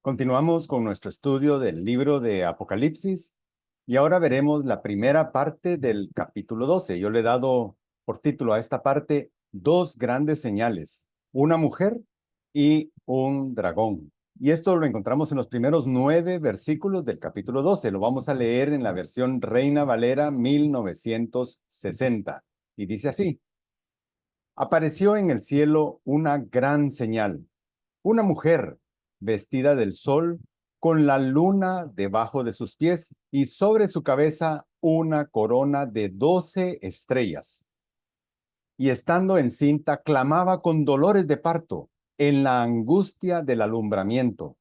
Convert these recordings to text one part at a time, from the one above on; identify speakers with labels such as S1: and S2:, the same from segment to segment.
S1: Continuamos con nuestro estudio del libro de Apocalipsis y ahora veremos la primera parte del capítulo 12. Yo le he dado por título a esta parte dos grandes señales, una mujer y un dragón. Y esto lo encontramos en los primeros 9 versículos del capítulo 12. Lo vamos a leer en la versión Reina Valera 1960. Y dice así: Apareció en el cielo una gran señal, una mujer vestida del sol, con la luna debajo de sus pies y sobre su cabeza una corona de 12 estrellas. Y estando encinta, clamaba con dolores de parto, en la angustia del alumbramiento.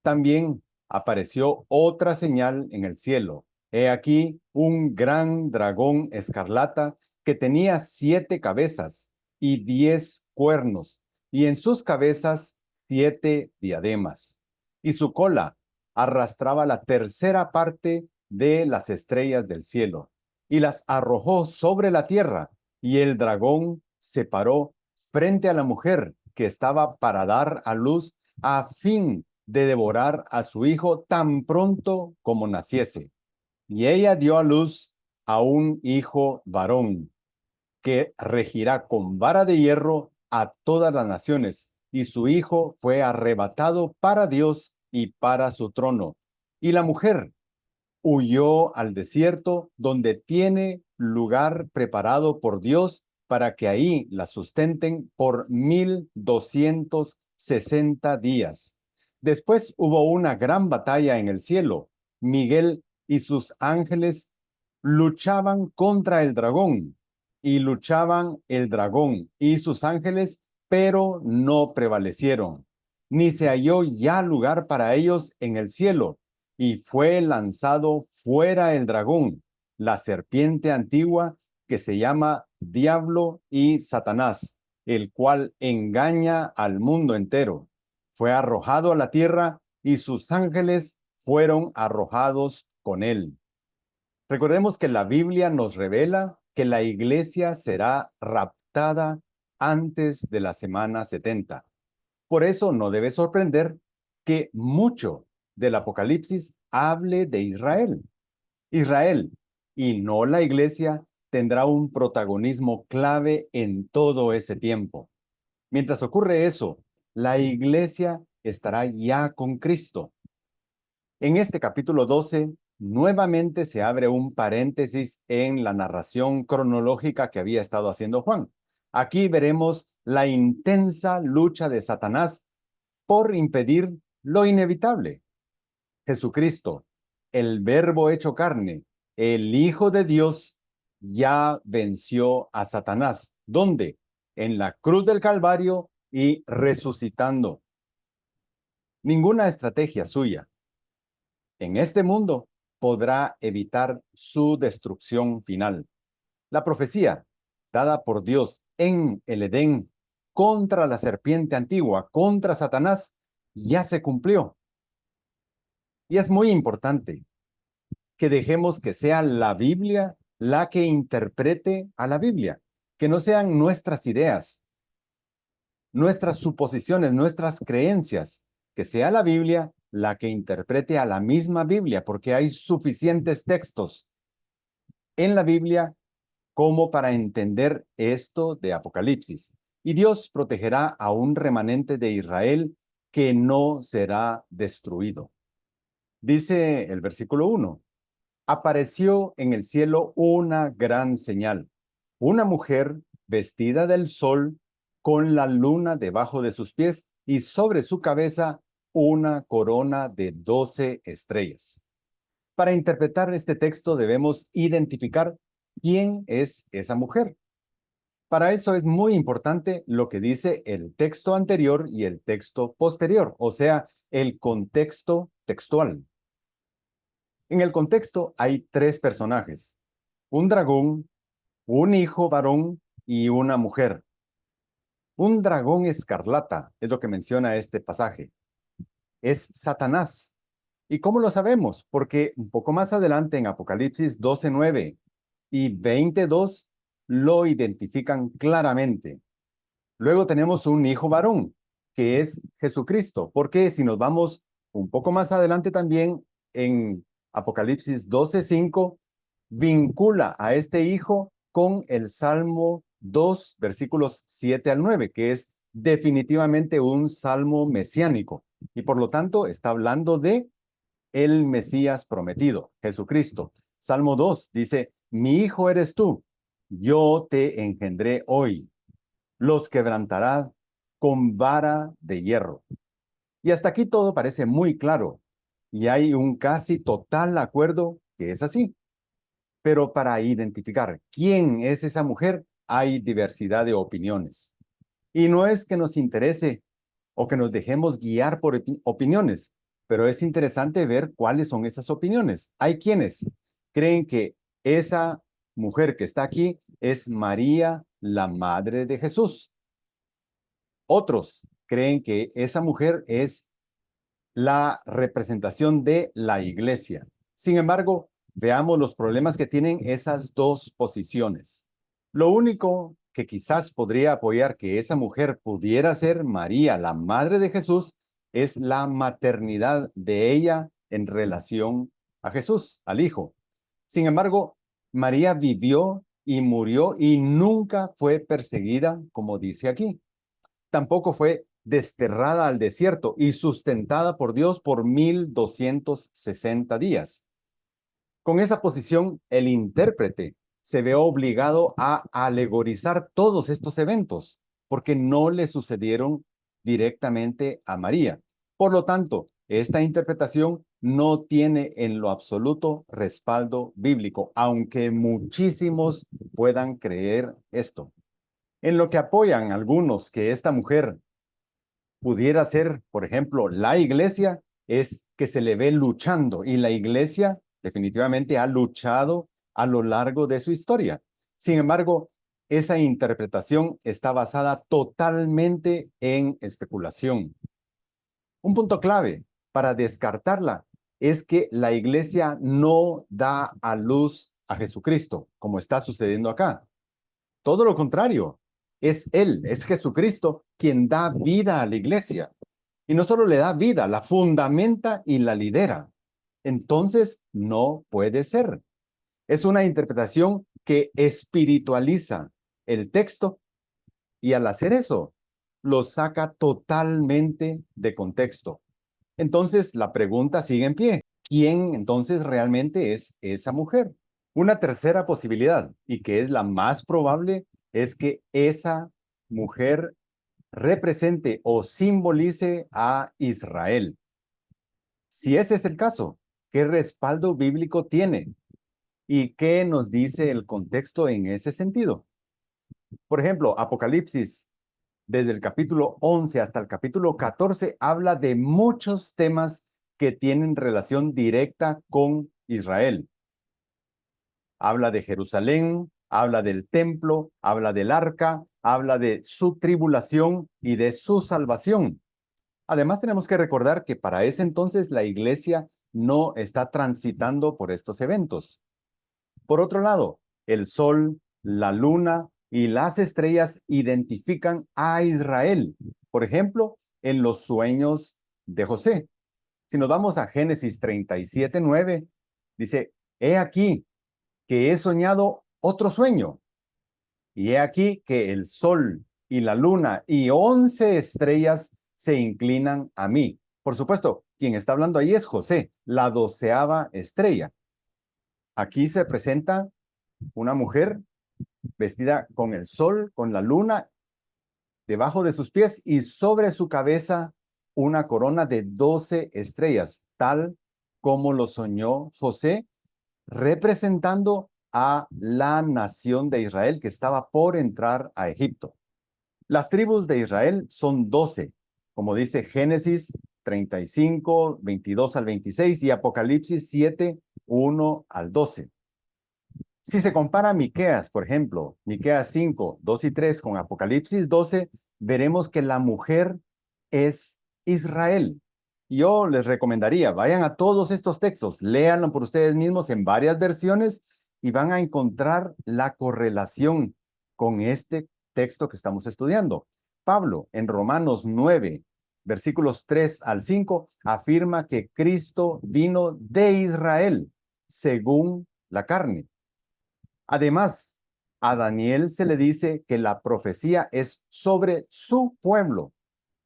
S1: También apareció otra señal en el cielo. He aquí un gran dragón escarlata que tenía 7 cabezas y 10 cuernos, y en sus cabezas 7 diademas. Y su cola arrastraba la tercera parte de las estrellas del cielo, y las arrojó sobre la tierra, y el dragón se paró frente a la mujer que estaba para dar a luz, a fin de devorar a su hijo tan pronto como naciese. Y ella dio a luz a un hijo varón, que regirá con vara de hierro a todas las naciones, y su hijo fue arrebatado para Dios y para su trono. Y la mujer huyó al desierto, donde tiene lugar preparado por Dios para que ahí la sustenten por 1260 días. Después hubo una gran batalla en el cielo. Miguel y sus ángeles luchaban contra el dragón, y luchaban el dragón y sus ángeles, pero no prevalecieron, ni se halló ya lugar para ellos en el cielo. Y fue lanzado fuera el dragón, la serpiente antigua, que se llama Diablo y Satanás, el cual engaña al mundo entero. Fue arrojado a la tierra y sus ángeles fueron arrojados con él. Recordemos que la Biblia nos revela que la iglesia será raptada antes de la semana 70. Por eso no debe sorprender que mucho del Apocalipsis hable de Israel. Israel, y no la iglesia, tendrá un protagonismo clave en todo ese tiempo. Mientras ocurre eso, la iglesia estará ya con Cristo. En este capítulo 12, nuevamente se abre un paréntesis en la narración cronológica que había estado haciendo Juan. Aquí veremos la intensa lucha de Satanás por impedir lo inevitable. Jesucristo, el Verbo hecho carne, el Hijo de Dios, ya venció a Satanás. ¿Dónde? En la cruz del Calvario y resucitando. Ninguna estrategia suya en este mundo podrá evitar su destrucción final. La profecía dada por Dios en el Edén contra la serpiente antigua, contra Satanás, ya se cumplió. Y es muy importante que dejemos que sea la Biblia la que interprete a la Biblia, que no sean nuestras ideas, nuestras suposiciones, nuestras creencias, que sea la Biblia la que interprete a la misma Biblia, porque hay suficientes textos en la Biblia como para entender esto de Apocalipsis. Y Dios protegerá a un remanente de Israel que no será destruido. Dice el versículo 1: apareció en el cielo una gran señal, una mujer vestida del sol, con la luna debajo de sus pies y sobre su cabeza una corona de 12 estrellas. Para interpretar este texto debemos identificar quién es esa mujer. Para eso es muy importante lo que dice el texto anterior y el texto posterior, o sea, el contexto textual. En el contexto hay 3 personajes: un dragón, un hijo varón y una mujer. Un dragón escarlata es lo que menciona este pasaje. Es Satanás. ¿Y cómo lo sabemos? Porque un poco más adelante en Apocalipsis 12:9 y 22 lo identifican claramente. Luego tenemos un hijo varón, que es Jesucristo, porque si nos vamos un poco más adelante también, en Apocalipsis 12:5, vincula a este hijo con el Salmo 2, versículos 7 al 9, que es definitivamente un salmo mesiánico. Y por lo tanto está hablando de el Mesías prometido, Jesucristo. Salmo 2 dice, mi hijo eres tú, yo te engendré hoy, los quebrantará con vara de hierro. Y hasta aquí todo parece muy claro, y hay un casi total acuerdo que es así. Pero para identificar quién es esa mujer, hay diversidad de opiniones. Y no es que nos interese o que nos dejemos guiar por opiniones, pero es interesante ver cuáles son esas opiniones. Hay quienes creen que esa mujer que está aquí es María, la madre de Jesús. Otros creen que esa mujer es la representación de la iglesia. Sin embargo, veamos los problemas que tienen esas dos posiciones. Lo único que quizás podría apoyar que esa mujer pudiera ser María, la madre de Jesús, es la maternidad de ella en relación a Jesús, al Hijo. Sin embargo, María vivió y murió y nunca fue perseguida, como dice aquí. Tampoco fue desterrada al desierto y sustentada por Dios por 1260 días. Con esa posición, el intérprete se ve obligado a alegorizar todos estos eventos, porque no le sucedieron directamente a María. Por lo tanto, esta interpretación no tiene en lo absoluto respaldo bíblico, aunque muchísimos puedan creer esto. En lo que apoyan algunos que esta mujer pudiera ser, por ejemplo, la iglesia, es que se le ve luchando y la iglesia definitivamente ha luchado a lo largo de su historia. Sin embargo, esa interpretación está basada totalmente en especulación. Un punto clave para descartarla es que la iglesia no da a luz a Jesucristo, como está sucediendo acá. Todo lo contrario, es Él, es Jesucristo quien da vida a la iglesia. Y no solo le da vida, la fundamenta y la lidera. Entonces, no puede ser. Es una interpretación que espiritualiza el texto y al hacer eso, lo saca totalmente de contexto. Entonces, la pregunta sigue en pie. ¿Quién entonces realmente es esa mujer? Una tercera posibilidad, y que es la más probable, es que esa mujer represente o simbolice a Israel. Si ese es el caso, ¿qué respaldo bíblico tiene? ¿Y qué nos dice el contexto en ese sentido? Por ejemplo, Apocalipsis, desde el capítulo 11 hasta el capítulo 14, habla de muchos temas que tienen relación directa con Israel. Habla de Jerusalén, habla del templo, habla del arca, habla de su tribulación y de su salvación. Además, tenemos que recordar que para ese entonces la iglesia no está transitando por estos eventos. Por otro lado, el sol, la luna y las estrellas identifican a Israel. Por ejemplo, en los sueños de José. Si nos vamos a Génesis 37:9, dice, he aquí que he soñado otro sueño. Y he aquí que el sol y la luna y 11 estrellas se inclinan a mí. Por supuesto, quien está hablando ahí es José, la 12ª estrella. Aquí se presenta una mujer vestida con el sol, con la luna debajo de sus pies y sobre su cabeza una corona de 12 estrellas, tal como lo soñó José, representando a la nación de Israel que estaba por entrar a Egipto. Las tribus de Israel son 12, como dice Génesis 35, 22 al 26 y Apocalipsis 7, 1 al 12. Si se compara Miqueas, por ejemplo, Miqueas 5, 2 y 3 con Apocalipsis 12, veremos que la mujer es Israel. Yo les recomendaría, vayan a todos estos textos, léanlo por ustedes mismos en varias versiones y van a encontrar la correlación con este texto que estamos estudiando. Pablo, en Romanos 9, versículos 3 al 5, afirma que Cristo vino de Israel, según la carne. Además, a Daniel se le dice que la profecía es sobre su pueblo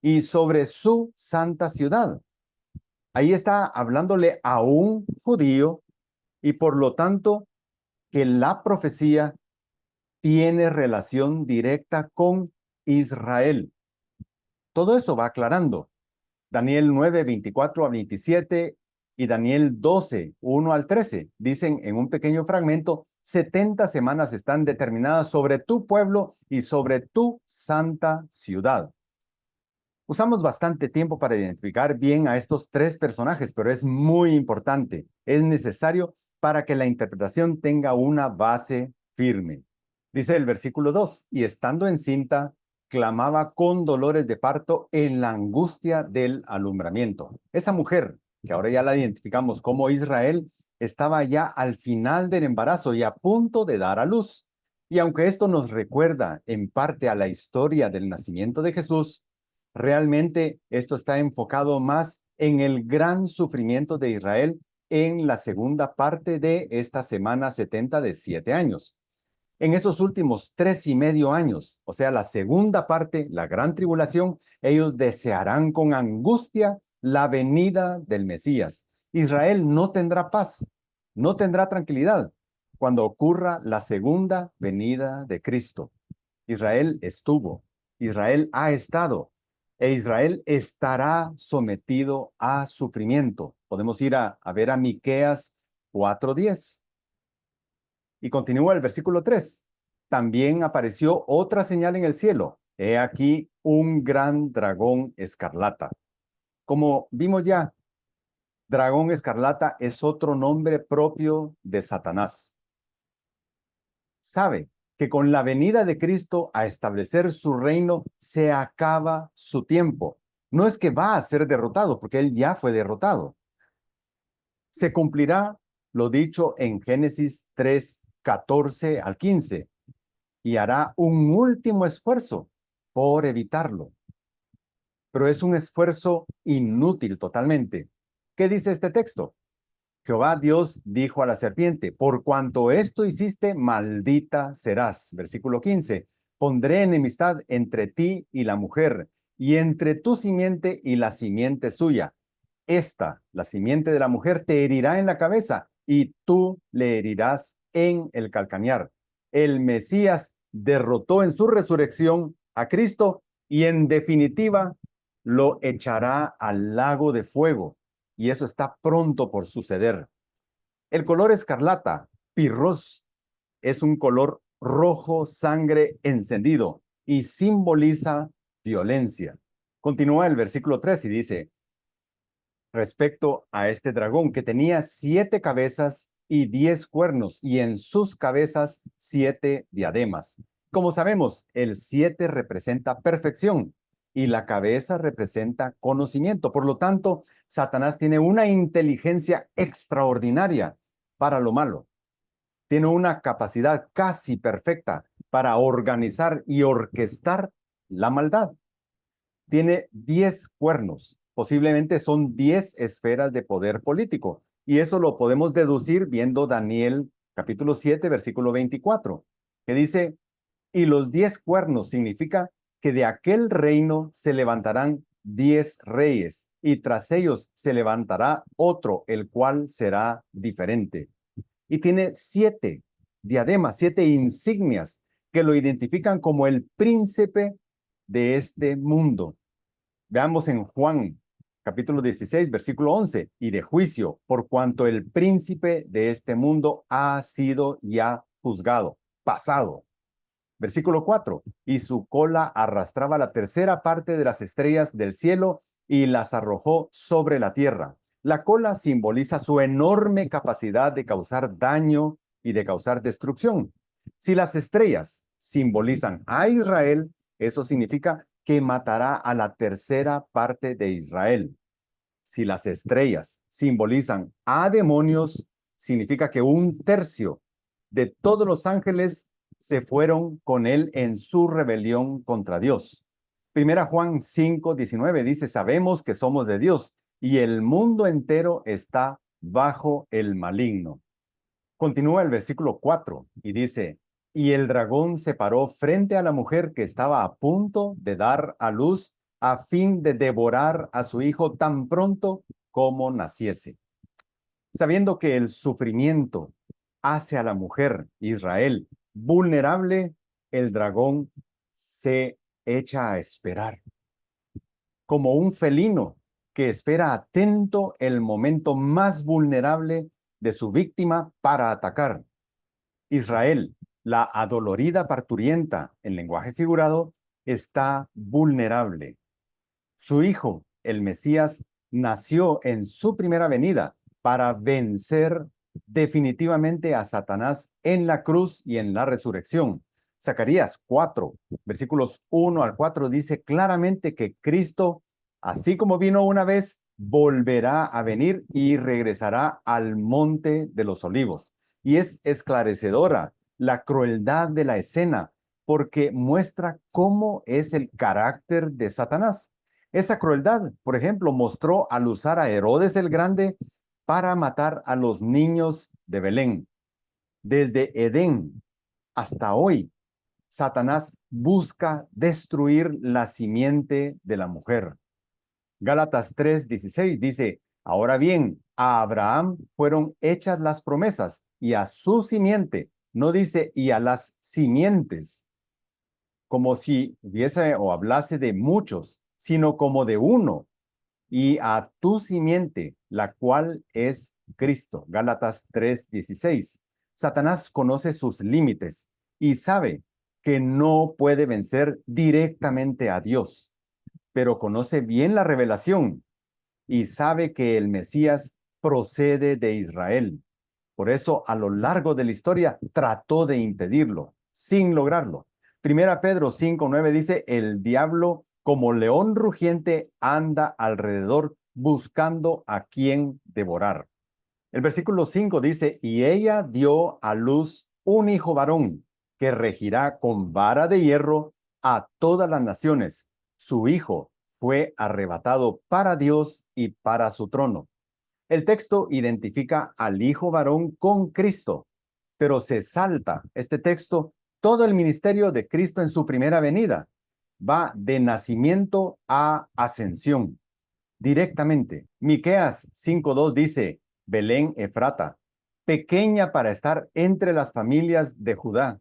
S1: y sobre su santa ciudad. Ahí está hablándole a un judío y por lo tanto que la profecía tiene relación directa con Israel. Todo eso va aclarando. Daniel 9, 24 a 27 y Daniel 12, 1 al 13 dicen en un pequeño fragmento, 70 semanas están determinadas sobre tu pueblo y sobre tu santa ciudad. Usamos bastante tiempo para identificar bien a estos tres personajes, pero es muy importante. Es necesario para que la interpretación tenga una base firme. Dice el versículo 2, y estando encinta, clamaba con dolores de parto en la angustia del alumbramiento. Esa mujer, que ahora ya la identificamos como Israel, estaba ya al final del embarazo y a punto de dar a luz. Y aunque esto nos recuerda en parte a la historia del nacimiento de Jesús, realmente esto está enfocado más en el gran sufrimiento de Israel en la segunda parte de esta semana 70 de 7 años. En esos últimos 3 y medio años, o sea, la segunda parte, la gran tribulación, ellos desearán con angustia la venida del Mesías. Israel no tendrá paz, no tendrá tranquilidad cuando ocurra la segunda venida de Cristo. Israel estuvo, Israel ha estado, e Israel estará sometido a sufrimiento. Podemos ir a ver a Miqueas 4:10. Y continúa el versículo 3. También apareció otra señal en el cielo. He aquí un gran dragón escarlata. Como vimos ya, dragón escarlata es otro nombre propio de Satanás. Sabe que con la venida de Cristo a establecer su reino se acaba su tiempo. No es que va a ser derrotado, porque él ya fue derrotado. Se cumplirá lo dicho en Génesis 3, 14 al 15, y hará un último esfuerzo por evitarlo. Pero es un esfuerzo inútil totalmente. ¿Qué dice este texto? Jehová Dios dijo a la serpiente, por cuanto esto hiciste, maldita serás. Versículo 15, pondré enemistad entre ti y la mujer, y entre tu simiente y la simiente suya. Esta, la simiente de la mujer, te herirá en la cabeza, y tú le herirás en el calcañar. El Mesías derrotó en su resurrección a Cristo, y en definitiva lo echará al lago de fuego. Y eso está pronto por suceder. El color escarlata, pirros, es un color rojo sangre encendido y simboliza violencia. Continúa el versículo 3 y dice, respecto a este dragón que tenía 7 cabezas y 10 cuernos y en sus cabezas 7 diademas. Como sabemos, el 7 representa perfección y la cabeza representa conocimiento. Por lo tanto, Satanás tiene una inteligencia extraordinaria para lo malo. Tiene una capacidad casi perfecta para organizar y orquestar la maldad. Tiene 10 cuernos. Posiblemente son 10 esferas de poder político. Y eso lo podemos deducir viendo Daniel capítulo 7, versículo 24, que dice, y los 10 cuernos significa que de aquel reino se levantarán 10 reyes, y tras ellos se levantará otro, el cual será diferente. Y tiene 7 diademas, 7 insignias que lo identifican como el príncipe de este mundo. Veamos en Juan, capítulo 16, versículo 11, y de juicio, por cuanto el príncipe de este mundo ha sido ya juzgado, pasado. Versículo 4, y su cola arrastraba la tercera parte de las estrellas del cielo y las arrojó sobre la tierra. La cola simboliza su enorme capacidad de causar daño y de causar destrucción. Si las estrellas simbolizan a Israel, eso significa que matará a la tercera parte de Israel. Si las estrellas simbolizan a demonios, significa que un tercio de todos los ángeles se fueron con él en su rebelión contra Dios. Primera Juan 5:19 dice, sabemos que somos de Dios y el mundo entero está bajo el maligno. Continúa el versículo 4 y dice, y el dragón se paró frente a la mujer que estaba a punto de dar a luz a fin de devorar a su hijo tan pronto como naciese. Sabiendo que el sufrimiento hace a la mujer, Israel, vulnerable, el dragón se echa a esperar, como un felino que espera atento el momento más vulnerable de su víctima para atacar. Israel, la adolorida parturienta, en lenguaje figurado, está vulnerable. Su hijo, el Mesías, nació en su primera venida para vencer definitivamente a Satanás en la cruz y en la resurrección. Zacarías 4, versículos 1 al 4 dice claramente que Cristo, así como vino una vez, volverá a venir y regresará al monte de los olivos. Y es esclarecedora la crueldad de la escena porque muestra cómo es el carácter de Satanás. Esa crueldad, por ejemplo, mostró al usar a Herodes el Grande para matar a los niños de Belén. Desde Edén hasta hoy, Satanás busca destruir la simiente de la mujer. Gálatas 3:16 dice, ahora bien, a Abraham fueron hechas las promesas y a su simiente, no dice y a las simientes, como si hubiese o hablase de muchos, sino como de uno, y a tu simiente, la cual es Cristo. Gálatas 3:16. Satanás conoce sus límites y sabe que no puede vencer directamente a Dios, pero conoce bien la revelación y sabe que el Mesías procede de Israel. Por eso, a lo largo de la historia, trató de impedirlo, sin lograrlo. Primera Pedro 5:9 dice, el diablo como león rugiente anda alrededor buscando a quien devorar. El versículo 5 dice, y ella dio a luz un hijo varón que regirá con vara de hierro a todas las naciones. Su hijo fue arrebatado para Dios y para su trono. El texto identifica al hijo varón con Cristo, pero se salta este texto todo el ministerio de Cristo en su primera venida. Va de nacimiento a ascensión, directamente. Miqueas 5:2 dice, Belén Efrata, pequeña para estar entre las familias de Judá.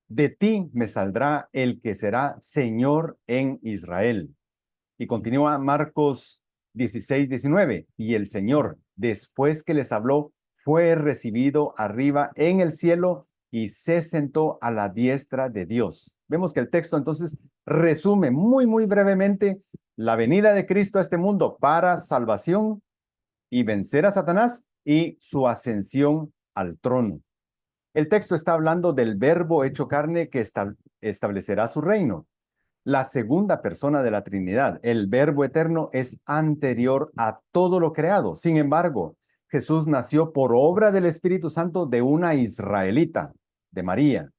S1: De ti me saldrá el que será Señor en Israel. Y continúa Marcos 16:19. Y el Señor, después que les habló, fue recibido arriba en el cielo y se sentó a la diestra de Dios. Vemos que el texto entonces resume muy brevemente la venida de Cristo a este mundo para salvación y vencer a Satanás y su ascensión al trono. El texto está hablando del verbo hecho carne que establecerá su reino. La segunda persona de la Trinidad, el Verbo eterno, es anterior a todo lo creado. Sin embargo, Jesús nació por obra del Espíritu Santo de una israelita, de María.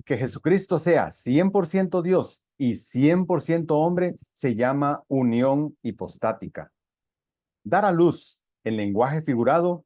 S1: Que Jesucristo sea 100% Dios y 100% hombre se llama unión hipostática. Dar a luz en lenguaje figurado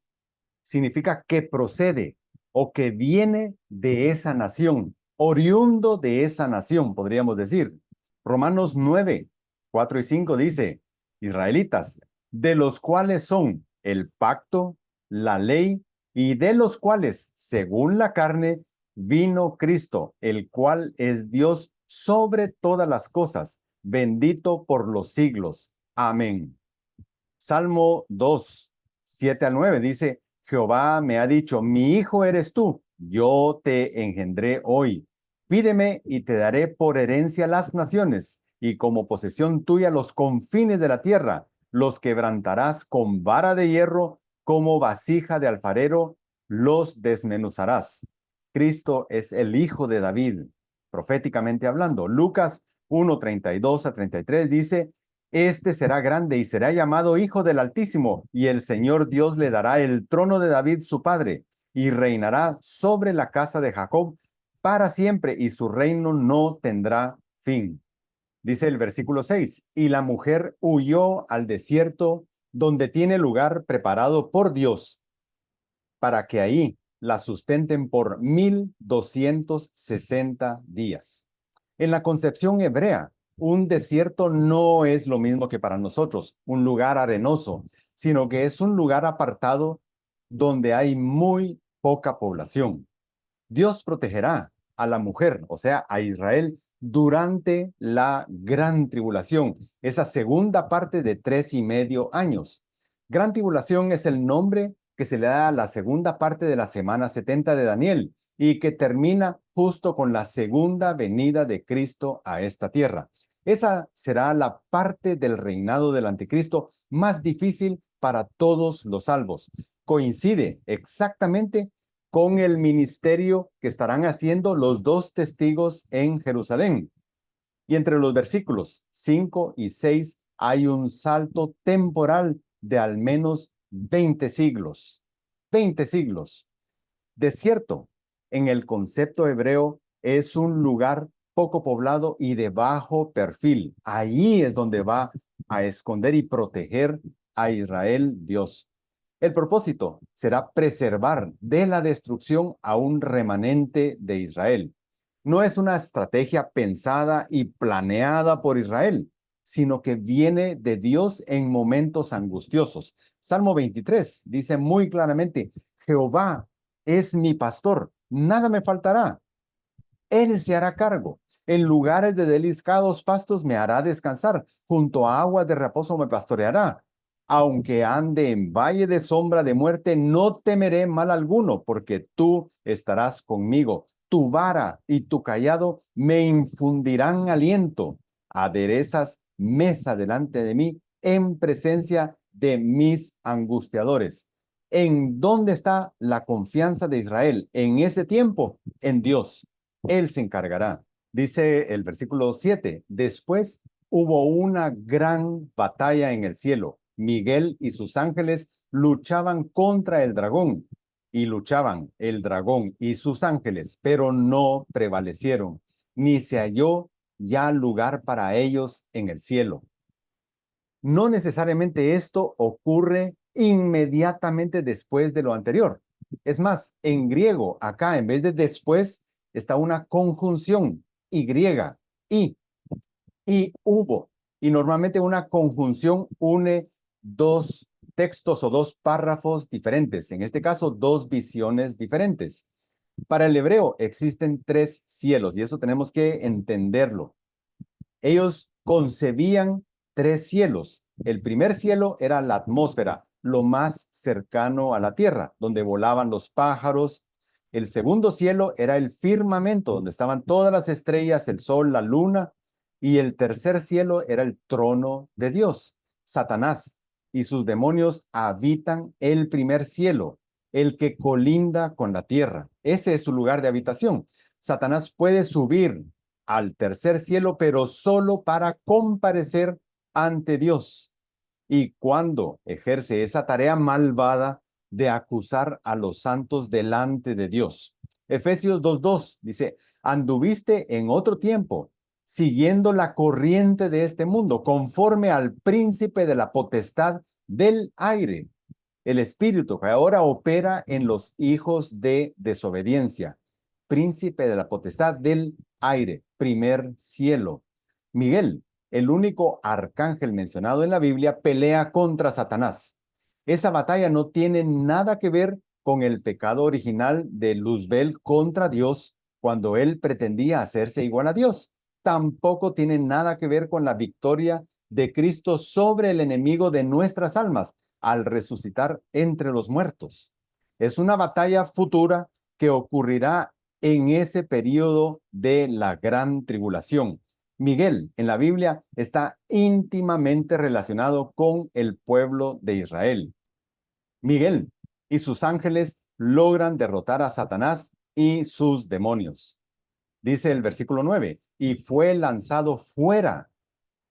S1: significa que procede o que viene de esa nación, oriundo de esa nación, podríamos decir. Romanos 9:4 y 5 dice, israelitas, de los cuales son el pacto, la ley, y de los cuales, según la carne, vino Cristo, el cual es Dios sobre todas las cosas, bendito por los siglos. Amén. Salmo 2:7 al 9 dice, Jehová me ha dicho, mi hijo eres tú, yo te engendré hoy. Pídeme y te daré por herencia las naciones, y como posesión tuya los confines de la tierra. Los quebrantarás con vara de hierro, como vasija de alfarero, los desmenuzarás. Cristo es el hijo de David, proféticamente hablando. Lucas 1:32-33 dice, este será grande y será llamado Hijo del Altísimo, y el Señor Dios le dará el trono de David su padre, y reinará sobre la casa de Jacob para siempre, y su reino no tendrá Fin. Dice el versículo 6, y la mujer huyó al desierto donde tiene lugar preparado por Dios para que ahí la sustenten por 1260 días. En la concepción hebrea, un desierto no es lo mismo que para nosotros, un lugar arenoso, sino que es un lugar apartado donde hay muy poca población. Dios protegerá a la mujer, o sea, a Israel, durante la gran tribulación, esa segunda parte de 3,5 años. Gran tribulación es el nombre que se le da a la segunda parte de la semana 70 de Daniel y que termina justo con la segunda venida de Cristo a esta tierra. Esa será la parte del reinado del anticristo más difícil para todos los salvos. Coincide exactamente con el ministerio que estarán haciendo los dos testigos en Jerusalén. Y entre los versículos 5 y 6 hay un salto temporal de al menos 20 siglos. 20 siglos. Desierto, en el concepto hebreo, es un lugar poco poblado y de bajo perfil. Ahí es donde va a esconder y proteger a Israel Dios. El propósito será preservar de la destrucción a un remanente de Israel. No es una estrategia pensada y planeada por Israel, sino que viene de Dios en momentos angustiosos. Salmo 23 dice muy claramente, Jehová es mi pastor, nada me faltará. Él se hará cargo. En lugares de deliscados pastos me hará descansar. Junto a aguas de reposo me pastoreará. Aunque ande en valle de sombra de muerte, no temeré mal alguno, porque tú estarás conmigo. Tu vara y tu cayado me infundirán aliento. Aderezas mesa delante de mí en presencia de mis angustiadores. ¿En dónde está la confianza de Israel en ese tiempo? En Dios. Él se encargará. Dice el versículo 7, después hubo una gran batalla en el cielo. Miguel y sus ángeles luchaban contra el dragón y luchaban el dragón y sus ángeles, pero no prevalecieron, ni se halló ya lugar para ellos en el cielo. No necesariamente esto ocurre inmediatamente después de lo anterior. Es más, en griego, acá en vez de después, está una conjunción y, y hubo. Y normalmente una conjunción une dos textos o dos párrafos diferentes. En este caso, dos visiones diferentes. Para el hebreo existen tres cielos y eso tenemos que entenderlo. Ellos concebían tres cielos. El primer cielo era la atmósfera, lo más cercano a la tierra, donde volaban los pájaros. El segundo cielo era el firmamento, donde estaban todas las estrellas, el sol, la luna. Y el tercer cielo era el trono de Dios. Satanás y sus demonios habitan el primer cielo, el que colinda con la tierra. Ese es su lugar de habitación. Satanás puede subir al tercer cielo, pero solo para comparecer ante Dios. Y cuando ejerce esa tarea malvada de acusar a los santos delante de Dios. Efesios 2:2 dice, anduviste en otro tiempo, siguiendo la corriente de este mundo, conforme al príncipe de la potestad del aire, el espíritu que ahora opera en los hijos de desobediencia, príncipe de la potestad del aire, primer cielo. Miguel, el único arcángel mencionado en la Biblia, pelea contra Satanás. Esa batalla no tiene nada que ver con el pecado original de Luzbel contra Dios cuando él pretendía hacerse igual a Dios. Tampoco tiene nada que ver con la victoria de Cristo sobre el enemigo de nuestras almas al resucitar entre los muertos. Es una batalla futura que ocurrirá en ese periodo de la gran tribulación. Miguel en la Biblia está íntimamente relacionado con el pueblo de Israel. Miguel y sus ángeles logran derrotar a Satanás y sus demonios. Dice el versículo 9, y fue lanzado fuera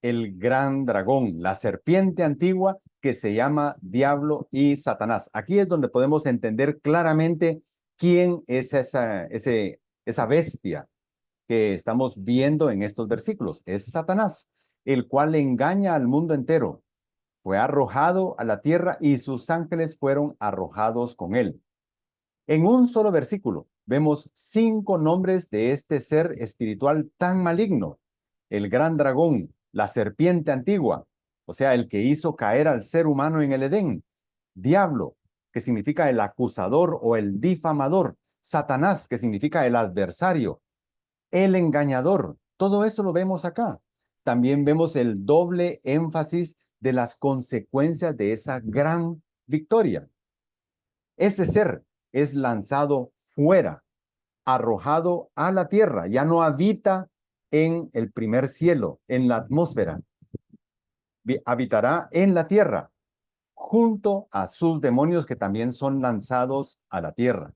S1: el gran dragón, la serpiente antigua que se llama Diablo y Satanás. Aquí es donde podemos entender claramente quién es esa bestia. que estamos viendo en estos versículos. Es Satanás, el cual engaña al mundo entero. Fue arrojado a la tierra y sus ángeles fueron arrojados con él. En un solo versículo vemos 5 nombres de este ser espiritual tan maligno: el gran dragón, la serpiente antigua, o sea, el que hizo caer al ser humano en el Edén; diablo, que significa el acusador o el difamador; Satanás, que significa el adversario; el engañador. Todo eso lo vemos acá. También vemos el doble énfasis de las consecuencias de esa gran victoria. Ese ser es lanzado fuera, arrojado a la tierra, ya no habita en el primer cielo, en la atmósfera. Habitará en la tierra, junto a sus demonios que también son lanzados a la tierra.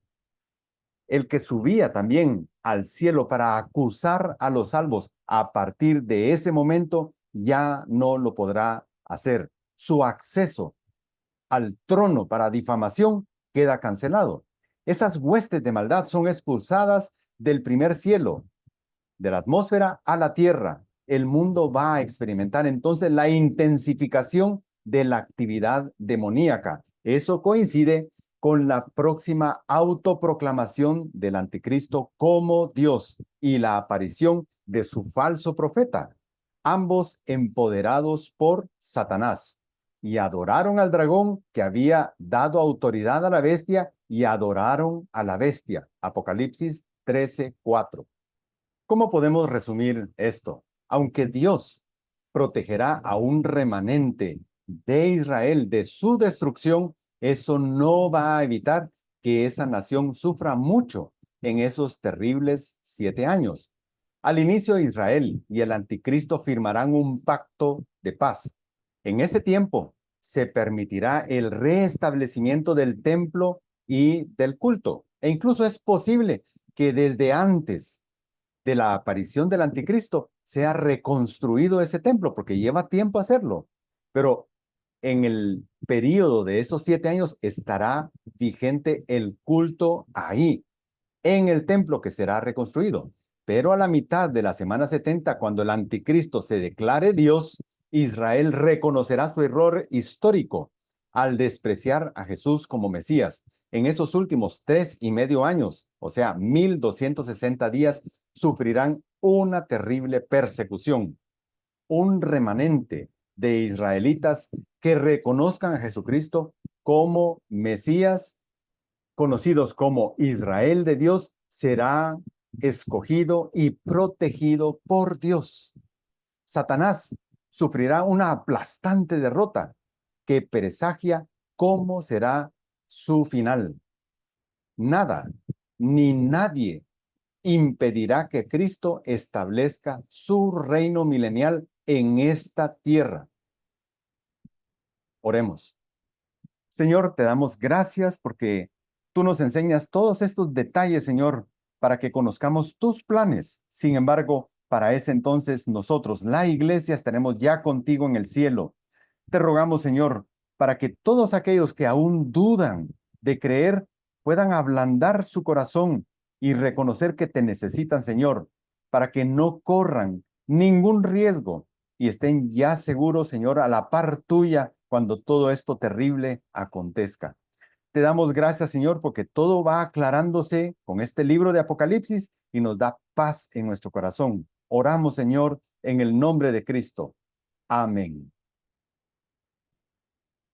S1: El que subía también al cielo para acusar a los salvos, a partir de ese momento ya no lo podrá hacer. Su acceso al trono para difamación queda cancelado. Esas huestes de maldad son expulsadas del primer cielo, de la atmósfera a la tierra. El mundo va a experimentar entonces la intensificación de la actividad demoníaca. Eso coincide con la próxima autoproclamación del anticristo como Dios y la aparición de su falso profeta, ambos empoderados por Satanás. Y adoraron al dragón que había dado autoridad a la bestia y adoraron a la bestia. Apocalipsis 13:4. ¿Cómo podemos resumir esto? Aunque Dios protegerá a un remanente de Israel de su destrucción, eso no va a evitar que esa nación sufra mucho en esos terribles 7 años. Al inicio, Israel y el anticristo firmarán un pacto de paz. En ese tiempo se permitirá el restablecimiento del templo y del culto. E incluso es posible que desde antes de la aparición del anticristo sea reconstruido ese templo, porque lleva tiempo hacerlo. Pero en el periodo de esos 7 años estará vigente el culto ahí, en el templo que será reconstruido. Pero a la mitad de la semana 70, cuando el anticristo se declare Dios, Israel reconocerá su error histórico al despreciar a Jesús como Mesías. En esos últimos 3,5 años, o sea, 1260 días, sufrirán una terrible persecución. Un remanente de israelitas que reconozcan a Jesucristo como Mesías, conocidos como Israel de Dios, será escogido y protegido por Dios. Satanás sufrirá una aplastante derrota que presagia cómo será su final. Nada ni nadie impedirá que Cristo establezca su reino milenial en esta tierra. Oremos. Señor, te damos gracias porque tú nos enseñas todos estos detalles, Señor, para que conozcamos tus planes. Sin embargo, para ese entonces nosotros, la iglesia, estaremos ya contigo en el cielo. Te rogamos, Señor, para que todos aquellos que aún dudan de creer puedan ablandar su corazón y reconocer que te necesitan, Señor, para que no corran ningún riesgo y estén ya seguros, Señor, a la par tuya cuando todo esto terrible acontezca. Te damos gracias, Señor, porque todo va aclarándose con este libro de Apocalipsis y nos da paz en nuestro corazón. Oramos, Señor, en el nombre de Cristo. Amén.